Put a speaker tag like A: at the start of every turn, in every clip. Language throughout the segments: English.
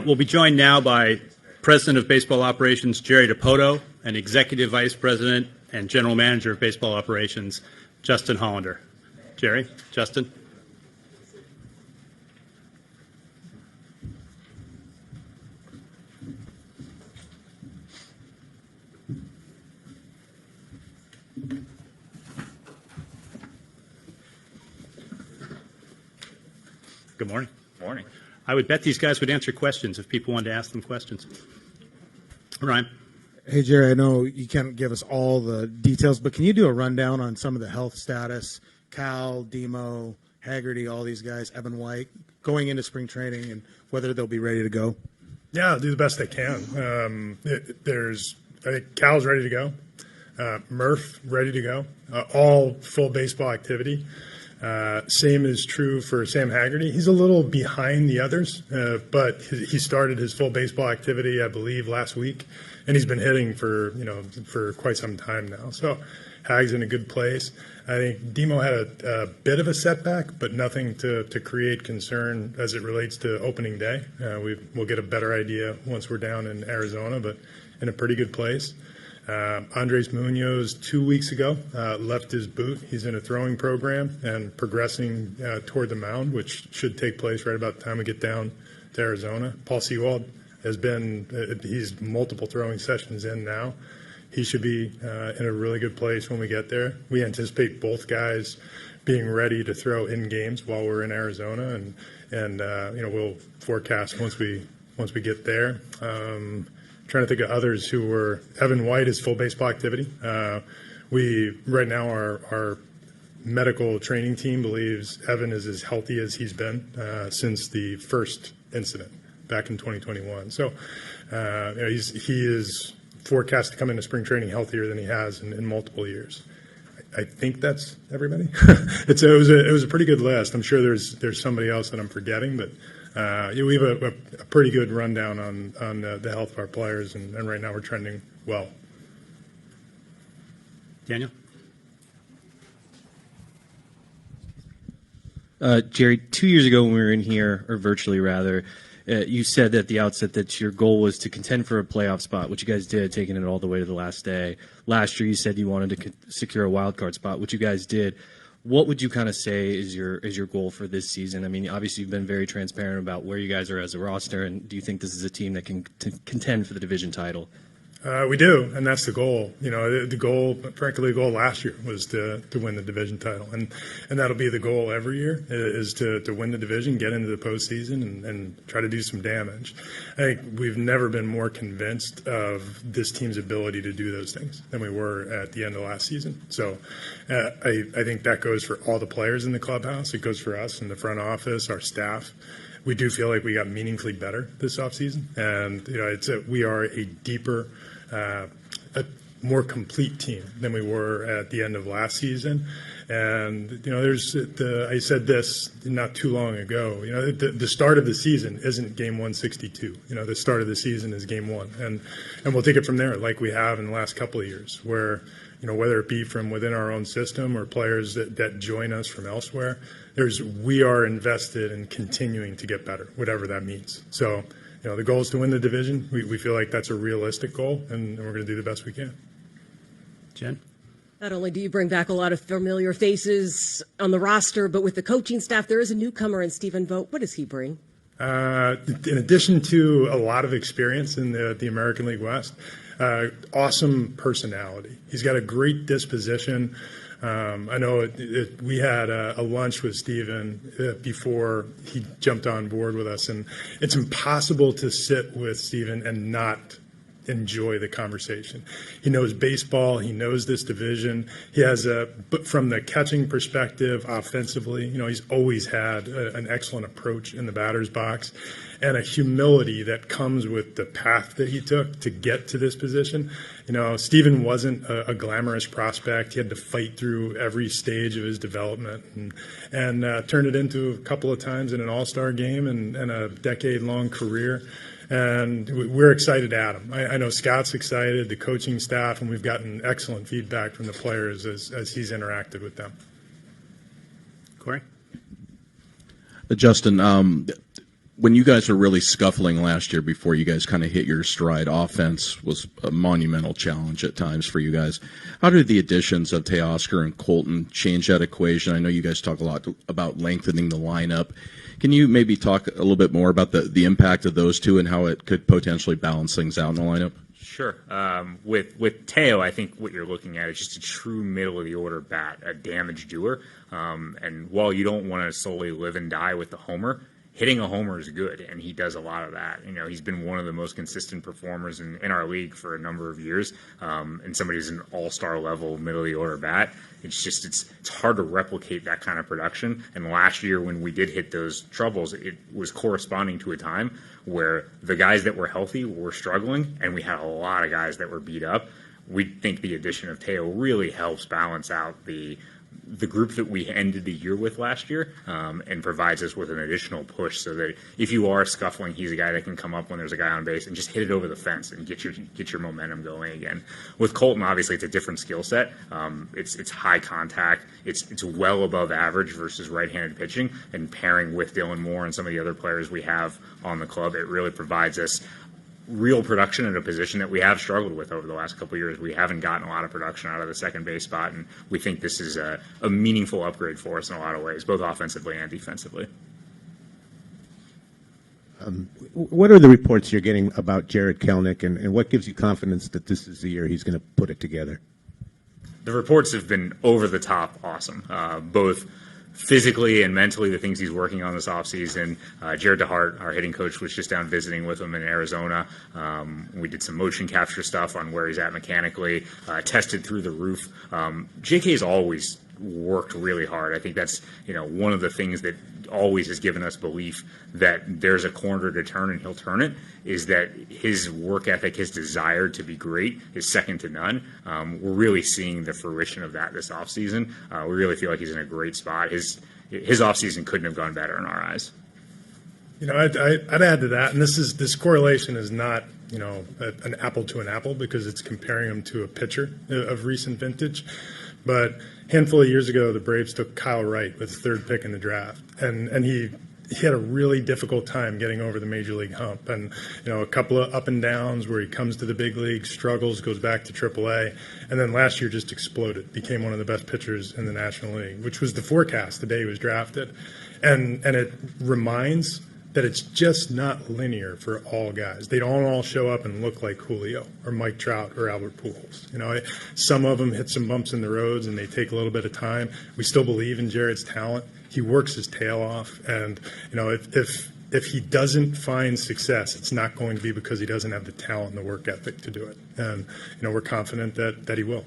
A: We'll be joined now by President of Baseball Operations, Jerry Dipoto, and Executive Vice President and General Manager of Baseball Operations, Justin Hollander. Jerry, Justin. Good morning.
B: Morning.
A: I would bet these guys would answer questions if people wanted to ask them questions. Ryan.
C: Hey, Jerry, I know you can't give us all the details, but can you do a rundown on some of the health status? Cal, Demo, Haggerty, all these guys, Evan White, going into spring training and whether they'll be ready to go?
D: Yeah, I'll do the best I can. I think Cal's ready to go. Murph, ready to go. All full baseball activity. Same is true for Sam Haggerty. He's a little behind the others, but he started his full baseball activity, I believe, last week, and he's been hitting for quite some time now. So Hag's in a good place. I think Demo had a bit of a setback, but nothing to create concern as it relates to opening day. We'll get a better idea once we're down in Arizona, but in a pretty good place. Andres Munoz 2 weeks ago left his boot. He's in a throwing program and progressing toward the mound, which should take place right about the time we get down to Arizona. Paul Sewald he's multiple throwing sessions in now. He should be in a really good place when we get there. We anticipate both guys being ready to throw in games while we're in Arizona, and we'll forecast once we get there. Trying to think of others who were. Evan White is full baseball activity. Right now our medical training team believes Evan is as healthy as he's been since the first incident back in 2021. So he is forecast to come into spring training healthier than he has in multiple years. I think that's everybody. It was a pretty good list. I'm sure there's somebody else that I'm forgetting, but we have a pretty good rundown on the health of our players, and right now we're trending well.
A: Daniel?
E: Jerry, 2 years ago when we were in here, or virtually rather, you said at the outset that your goal was to contend for a playoff spot, which you guys did, taking it all the way to the last day. Last year you said you wanted to secure a wild card spot, which you guys did. What would you kind of say is your goal for this season? I mean, obviously you've been very transparent about where you guys are as a roster, and do you think this is a team that can contend for the division title?
D: We do, and that's the goal. The goal, frankly, the goal last year was to win the division title, and that'll be the goal every year is to win the division, get into the postseason, and try to do some damage. I think we've never been more convinced of this team's ability to do those things than we were at the end of last season. So I think that goes for all the players in the clubhouse. It goes for us in the front office, our staff. We do feel like we got meaningfully better this offseason, and we are a deeper, a more complete team than we were at the end of last season. And I said this not too long ago. The start of the season isn't game 162. The start of the season is game one, and we'll take it from there, like we have in the last couple of years, where whether it be from within our own system or players that join us from elsewhere, we are invested in continuing to get better, whatever that means. So, the goal is to win the division. We feel like that's a realistic goal, and we're going to do the best we can.
A: Jen?
F: Not only do you bring back a lot of familiar faces on the roster, but with the coaching staff, there is a newcomer in Stephen Vogt. What does he bring?
D: In addition to a lot of experience in the American League West, awesome personality. He's got a great disposition. I know we had a lunch with Stephen before he jumped on board with us, and it's impossible to sit with Stephen and not enjoy the conversation. He knows baseball. He knows this division. He has but from the catching perspective, offensively, he's always had an excellent approach in the batter's box and a humility that comes with the path that he took to get to this position. Stephen wasn't a glamorous prospect. He had to fight through every stage of his development and turn it into a couple of times in an all-star game and a decade-long career. And we're excited to add him. I know Scott's excited, the coaching staff, and we've gotten excellent feedback from the players as he's interacted with them.
A: Corey?
G: Justin,
B: when you guys were really scuffling last year before you guys kind of hit your stride, offense was a monumental challenge at times for you guys. How did the additions of Teoscar and Colton change that equation? I know you guys talk a lot about lengthening the lineup. Can you maybe talk a little bit more about the impact of those two and how it could potentially balance things out in the lineup?
G: Sure. With Teo, I think what you're looking at is just a true middle of the order bat, a damage doer. And while you don't want to solely live and die with the homer, hitting a homer is good, and he does a lot of that. He's been one of the most consistent performers in our league for a number of years, and somebody who's an all-star level middle of the order bat. It's hard to replicate that kind of production. And last year when we did hit those troubles, it was corresponding to a time where the guys that were healthy were struggling, and we had a lot of guys that were beat up. We think the addition of Teo really helps balance out the group that we ended the year with last year, and provides us with an additional push so that if you are scuffling, he's a guy that can come up when there's a guy on base and just hit it over the fence and get your momentum going again. With Colton, obviously, it's a different skill set. It's high contact. It's well above average versus right-handed pitching, and pairing with Dylan Moore and some of the other players we have on the club, it really provides us real production at a position that we have struggled with over the last couple of years. We haven't gotten a lot of production out of the second base spot, and we think this is a meaningful upgrade for us in a lot of ways, both offensively and defensively.
H: What are the reports you're getting about Jared Kelnick, and what gives you confidence that this is the year he's going to put it together?
G: The reports have been over the top awesome, both physically and mentally, the things he's working on this offseason. Jared DeHart, our hitting coach, was just down visiting with him in Arizona. We did some motion capture stuff on where he's at mechanically, tested through the roof. JK's always worked really hard. I think that's one of the things that always has given us belief that there's a corner to turn and he'll turn it, is that his work ethic, his desire to be great is second to none. We're really seeing the fruition of that this offseason. We really feel like he's in a great spot. His offseason couldn't have gone better in our eyes.
D: I'd add to that, and this correlation is not an apple to an apple because it's comparing him to a pitcher of recent vintage. But a handful of years ago, the Braves took Kyle Wright with the third pick in the draft, and he had a really difficult time getting over the major league hump, and a couple of up and downs where he comes to the big league, struggles, goes back to AAA, and then last year just exploded, became one of the best pitchers in the National League, which was the forecast the day he was drafted, and it reminds that it's just not linear for all guys. They don't all show up and look like Julio or Mike Trout or Albert Pujols. Some of them hit some bumps in the roads and they take a little bit of time. We still believe in Jared's talent. He works his tail off, and if he doesn't find success, it's not going to be because he doesn't have the talent and the work ethic to do it. And we're confident that he will.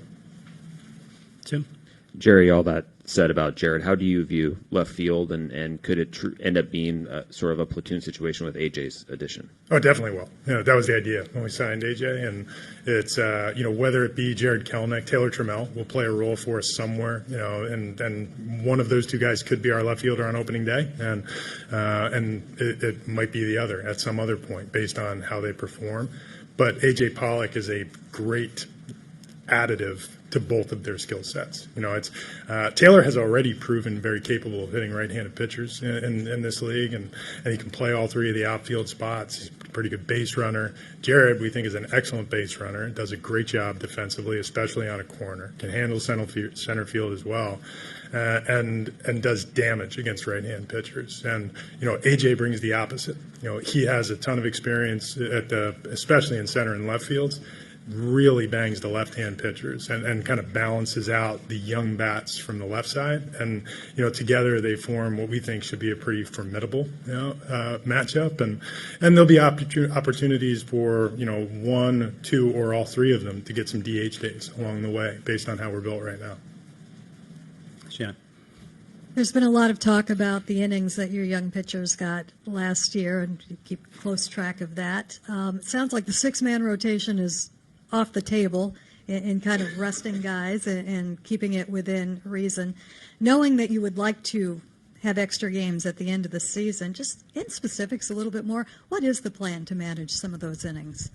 A: Tim?
I: Jerry, all that said about Jared, how do you view left field, and could it end up being sort of a platoon situation with AJ's addition?
D: Oh, it definitely will. That was the idea when we signed AJ, and it's whether it be Jared Kelnick, Taylor Trammell will play a role for us somewhere, and one of those two guys could be our left fielder on opening day, and it might be the other at some other point based on how they perform. But AJ Pollock is a great additive to both of their skill sets. Taylor has already proven very capable of hitting right-handed pitchers in this league, and he can play all three of the outfield spots. He's a pretty good base runner. Jared, we think, is an excellent base runner, does a great job defensively, especially on a corner, can handle center field as well, and does damage against right-hand pitchers. And AJ brings the opposite. He has a ton of experience especially in center and left fields. Really bangs the left-hand pitchers and kind of balances out the young bats from the left side. And, together they form what we think should be a pretty formidable, matchup. And there'll be opportunities for, one, two, or all three of them to get some DH days along the way based on how we're built right now.
A: Shannon?
J: There's been a lot of talk about the innings that your young pitchers got last year, and you keep close track of that. It sounds like the six-man rotation is off the table in kind of resting guys and keeping it within reason. Knowing that you would like to have extra games at the end of the season, just in specifics a little bit more, what is the plan to manage some of those innings?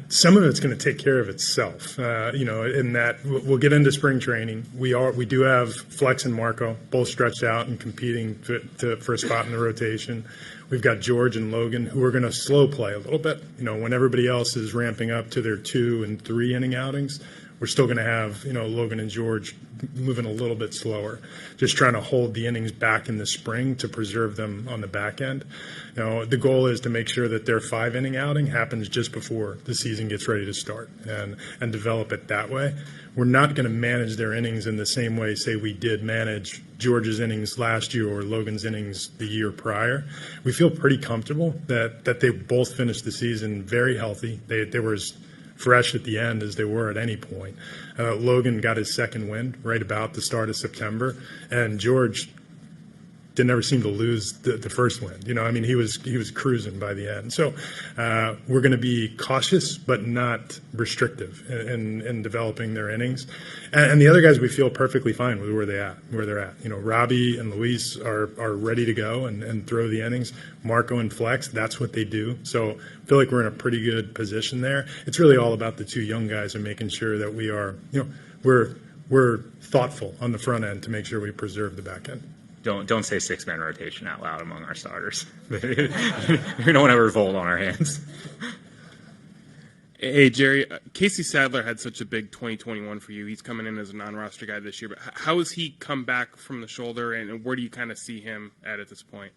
D: Some of it's going to take care of itself, in that we'll get into spring training. We do have Flex and Marco both stretched out and competing for a spot in the rotation. We've got George and Logan who are going to slow play a little bit. When everybody else is ramping up to their 2 and 3 inning outings, we're still going to have, Logan and George moving a little bit slower, just trying to hold the innings back in the spring to preserve them on the back end. The goal is to make sure that their 5-inning outing happens just before the season gets ready to start and develop it that way. We're not going to manage their innings in the same way, say, we did manage George's innings last year or Logan's innings the year prior. We feel pretty comfortable that they both finished the season very healthy. They were as fresh at the end as they were at any point. Logan got his second win right about the start of September, and George didn't ever seem to lose the first win. He was cruising by the end. So we're going to be cautious but not restrictive in developing their innings. And the other guys, we feel perfectly fine with where they're at. Robbie and Luis are ready to go and throw the innings. Marco and Flex, that's what they do. So I feel like we're in a pretty good position there. It's really all about the 2 young guys and making sure that we are, we're thoughtful on the front end to make sure we preserve the back end.
G: Don't say 6-man rotation out loud among our starters. We don't want to revolt on our hands.
K: Hey, Jerry, Casey Sadler had such a big 2021 for you. He's coming in as a non-roster guy this year. But how has he come back from the shoulder, and where do you kind of see him at this point?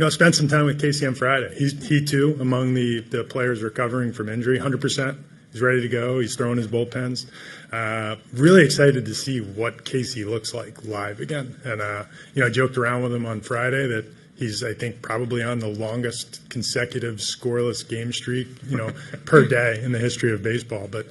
D: I spent some time with Casey on Friday. He too, among the players recovering from injury, 100%. He's ready to go. He's throwing his bullpens. Really excited to see what Casey looks like live again. And, I joked around with him on Friday that he's, I think, probably on the longest consecutive scoreless game streak, per day in the history of baseball. But,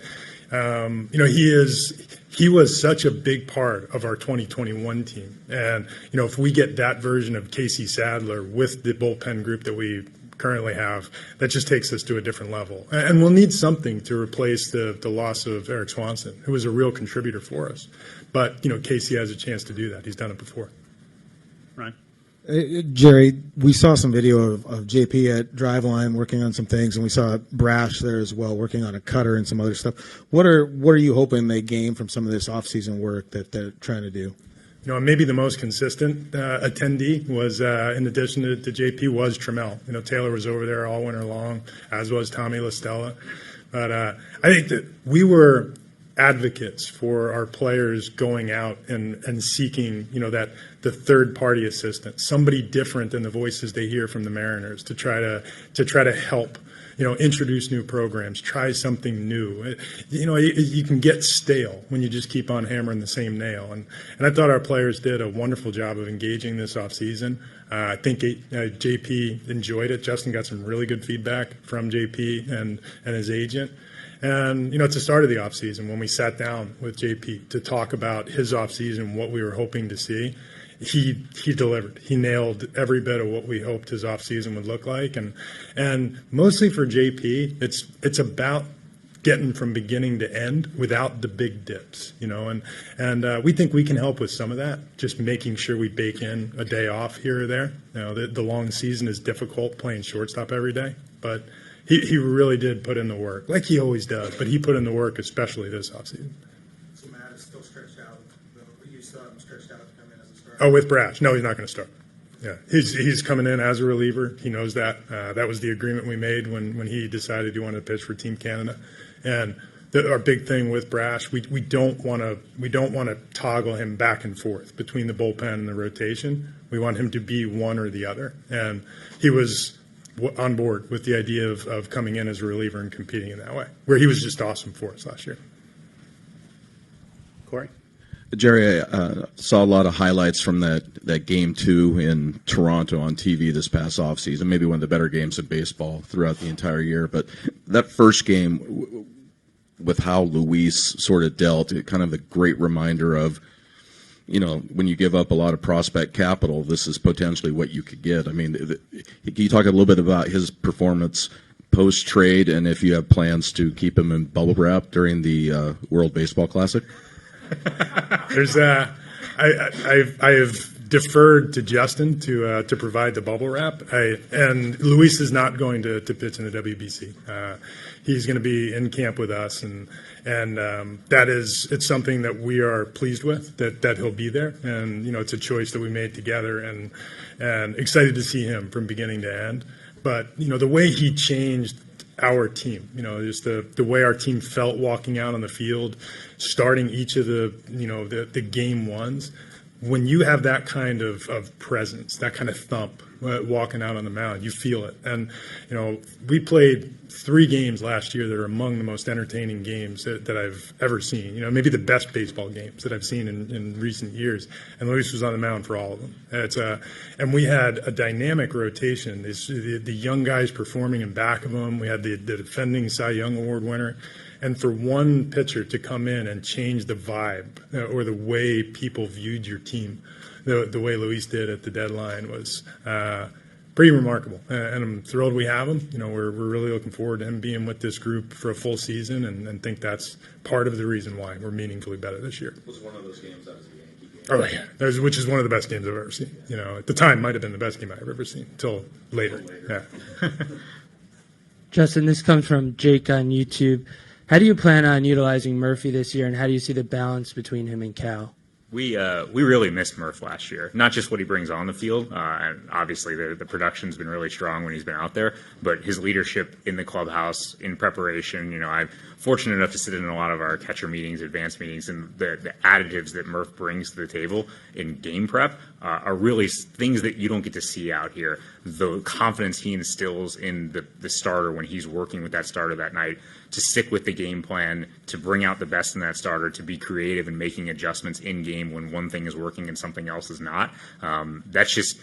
D: he was such a big part of our 2021 team. And, if we get that version of Casey Sadler with the bullpen group that we currently have, that just takes us to a different level. And we'll need something to replace the loss of Eric Swanson, who was a real contributor for us. But, Casey has a chance to do that. He's done it before.
A: Ryan?
C: Jerry, we saw some video of JP at Driveline working on some things, and we saw Brash there as well working on a cutter and some other stuff. What are you hoping they gain from some of this off-season work that they're trying to do?
D: Maybe the most consistent attendee was, in addition to JP, was Trammell. Taylor was over there all winter long, as was Tommy LaStella. But I think that we were advocates for our players going out and seeking, that the third-party assistance, somebody different than the voices they hear from the Mariners, to try to help. Introduce new programs, try something new. You can get stale when you just keep on hammering the same nail. And I thought our players did a wonderful job of engaging this offseason. I think JP enjoyed it. Justin got some really good feedback from JP and his agent. And, it's the start of the offseason when we sat down with JP to talk about his offseason, what we were hoping to see. He delivered. He nailed every bit of what we hoped his offseason would look like. And mostly for JP, it's about getting from beginning to end without the big dips, and we think we can help with some of that, just making sure we bake in a day off here or there. The long season is difficult playing shortstop every day, but he really did put in the work, like he always does, but he put in the work especially this offseason.
C: So Matt is still stretched out. You saw him stretched out to come in as a starter.
D: Oh, with Brash. No, he's not going to start. Yeah, he's coming in as a reliever. He knows that. That was the agreement we made when he decided he wanted to pitch for Team Canada. And our big thing with Brash, we don't want to toggle him back and forth between the bullpen and the rotation. We want him to be one or the other. And he was on board with the idea of coming in as a reliever and competing in that way, where he was just awesome for us last year.
A: Corey?
B: Jerry, I saw a lot of highlights from that Game 2 in Toronto on TV this past offseason, maybe one of the better games of baseball throughout the entire year. But that first game, with how Luis sort of dealt, kind of a great reminder of, when you give up a lot of prospect capital, this is potentially what you could get. I mean, can you talk a little bit about his performance post-trade, and if you have plans to keep him in bubble wrap during the World Baseball Classic?
D: There's I have deferred to Justin to provide the bubble wrap. And Luis is not going to pitch in the WBC. He's going to be in camp with us, and it's something that we are pleased with, that he'll be there. And it's a choice that we made together, and excited to see him from beginning to end. But the way he changed our team, just the way our team felt walking out on the field, starting each of the game ones. When you have that kind of presence, that kind of thump walking out on the mound, you feel it. And, we played 3 games last year that are among the most entertaining games that I've ever seen. Maybe the best baseball games that I've seen in recent years. And Luis was on the mound for all of them. And we had a dynamic rotation. The young guys performing in back of them. We had the defending Cy Young Award winner. And for one pitcher to come in and change the vibe or the way people viewed your team, the way Luis did at the deadline was pretty remarkable. And I'm thrilled we have him. We're really looking forward to him being with this group for a full season, and think that's part of the reason why we're meaningfully better this year.
B: Was one of those games that was a Yankee game?
D: Oh, yeah. Which is one of the best games I've ever seen. At the time, might have been the best game I've ever seen until later. Yeah.
L: Justin, this comes from Jake on YouTube. How do you plan on utilizing Murphy this year, and how do you see the balance between him and Cal?
G: We really missed Murph last year. Not just what he brings on the field, and obviously the production's been really strong when he's been out there, but his leadership in the clubhouse, in preparation. I'm fortunate enough to sit in a lot of our catcher meetings, advanced meetings, and the additives that Murph brings to the table in game prep are really things that you don't get to see out here. The confidence he instills in the starter when he's working with that starter that night, to stick with the game plan, to bring out the best in that starter, to be creative and making adjustments in game when one thing is working and something else is not. That's just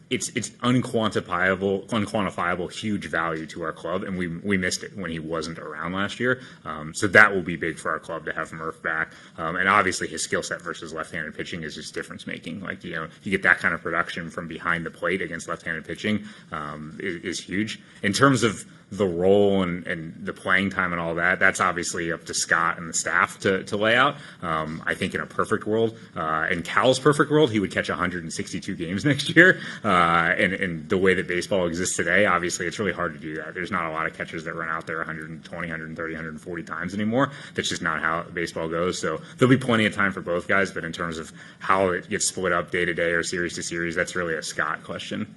G: it's unquantifiable, huge value to our club, and we missed it when he wasn't around last year. So that will be big for our club to have Murph back. And obviously his skill set versus left-handed pitching is just difference making. Like, you get that kind of production from behind the plate against left-handed pitching is huge. In terms of the role and the playing time and all that, that's obviously up to Scott and the staff to lay out. I think in a perfect world, in Cal's perfect world, he would catch 162 games next year. And the way that baseball exists today, obviously it's really hard to do that. There's not a lot of catchers that run out there 120, 130, 140 times anymore. That's just not how baseball goes. So there'll be plenty of time for both guys, but in terms of how it gets split up day to day or series to series, that's really a Scott question.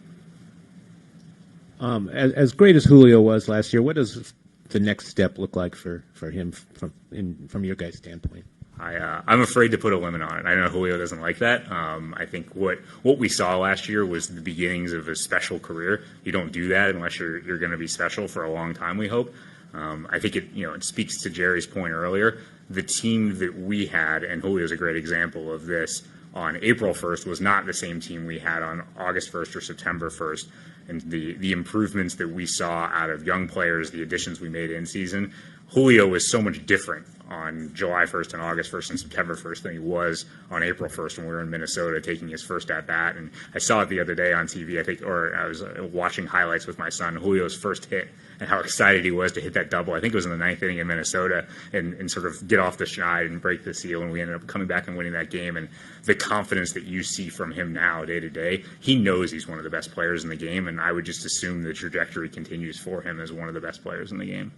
H: As great as Julio was last year, what does the next step look like for him from your guys' standpoint?
G: I'm afraid to put a limit on it. I know Julio doesn't like that. I think what we saw last year was the beginnings of a special career. You don't do that unless you're going to be special for a long time, we hope. I think it speaks to Jerry's point earlier. The team that we had, and Julio's a great example of this, on April 1st was not the same team we had on August 1st or September 1st. And the improvements that we saw out of young players, the additions we made in season, Julio was so much different on July 1st and August 1st and September 1st than he was on April 1st when we were in Minnesota taking his first at-bat. And I saw it the other day on TV, or I was watching highlights with my son, Julio's first hit, and how excited he was to hit that double. I think it was in the 9th inning in Minnesota, and sort of get off the schneid and break the seal, and we ended up coming back and winning that game. And the confidence that you see from him now day to day, he knows he's one of the best players in the game, and I would just assume the trajectory continues for him as one of the best players in the game.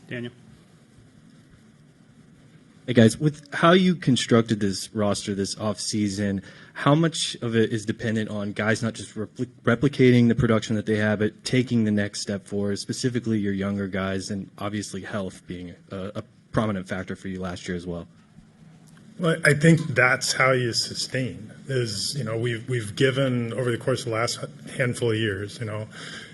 A: Daniel?
E: Hey guys, with how you constructed this roster this offseason, how much of it is dependent on guys not just replicating the production that they have, but taking the next step forward, specifically your younger guys, and obviously health being a prominent factor for you last year as well?
D: Well, I think that's how you sustain. We've given over the course of the last handful of years.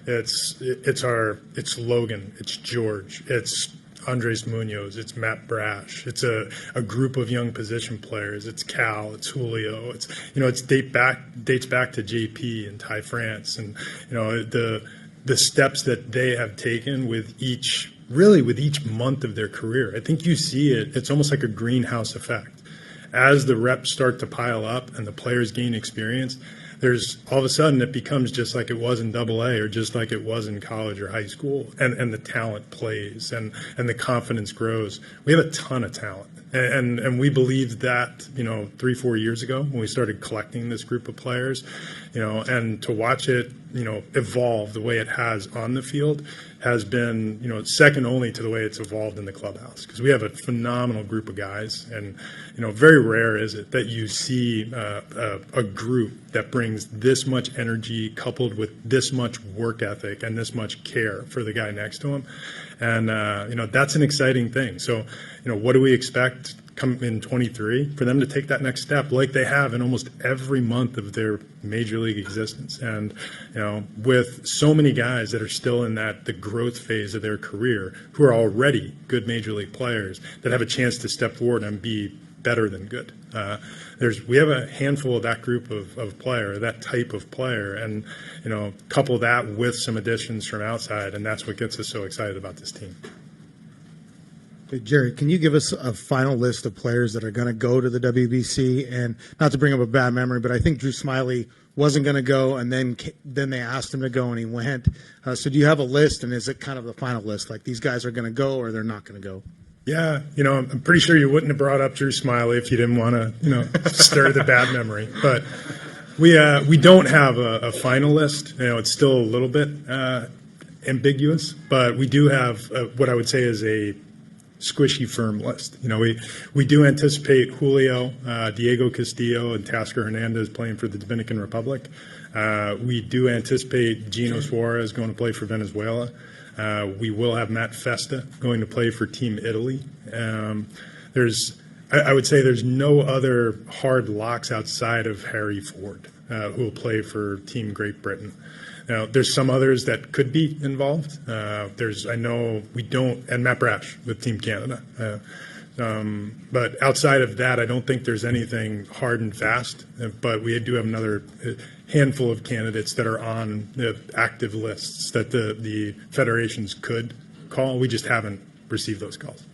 D: It's Logan, it's George, it's Andres Munoz, it's Matt Brash, it's a group of young position players. It's Cal, it's Julio, it's dates back to JP and Ty France, and the steps that they have taken with each month of their career. I think you see it. It's almost like a greenhouse effect. As the reps start to pile up and the players gain experience, there's all of a sudden it becomes just like it was in AA or just like it was in college or high school, and the talent plays and the confidence grows. We have a ton of talent. And we believed that, 3-4 years ago when we started collecting this group of players, and to watch it, evolve the way it has on the field has been, second only to the way it's evolved in the clubhouse. Because we have a phenomenal group of guys, and, very rare is it that you see a group that brings this much energy coupled with this much work ethic and this much care for the guy next to him. And, that's an exciting thing. So, what do we expect come in 23 for them to take that next step like they have in almost every month of their major league existence? And, with so many guys that are still in the growth phase of their career who are already good major league players that have a chance to step forward and be better than good. We have a handful of that group of player, that type of player, and couple that with some additions from outside, and that's what gets us so excited about this team.
C: Hey, Jerry, can you give us a final list of players that are going to go to the WBC? And not to bring up a bad memory, but I think Drew Smiley wasn't going to go, and then they asked him to go, and he went. So do you have a list, and is it kind of the final list, like these guys are going to go or they're not going to go?
D: Yeah, I'm pretty sure you wouldn't have brought up Drew Smiley if you didn't want to, stir the bad memory. But we don't have a final list. It's still a little bit ambiguous, but we do have what I would say is a squishy firm list. We do anticipate Julio, Diego Castillo, and Tasker Hernandez playing for the Dominican Republic. We do anticipate Gino Suarez going to play for Venezuela. We will have Matt Festa going to play for Team Italy. I would say there's no other hard locks outside of Harry Ford, who will play for Team Great Britain. Now, there's some others that could be involved. I know we don't, and Matt Brash with Team Canada. But outside of that, I don't think there's anything hard and fast. But we do have another handful of candidates that are on the active lists that the federations could call. We just haven't received those calls.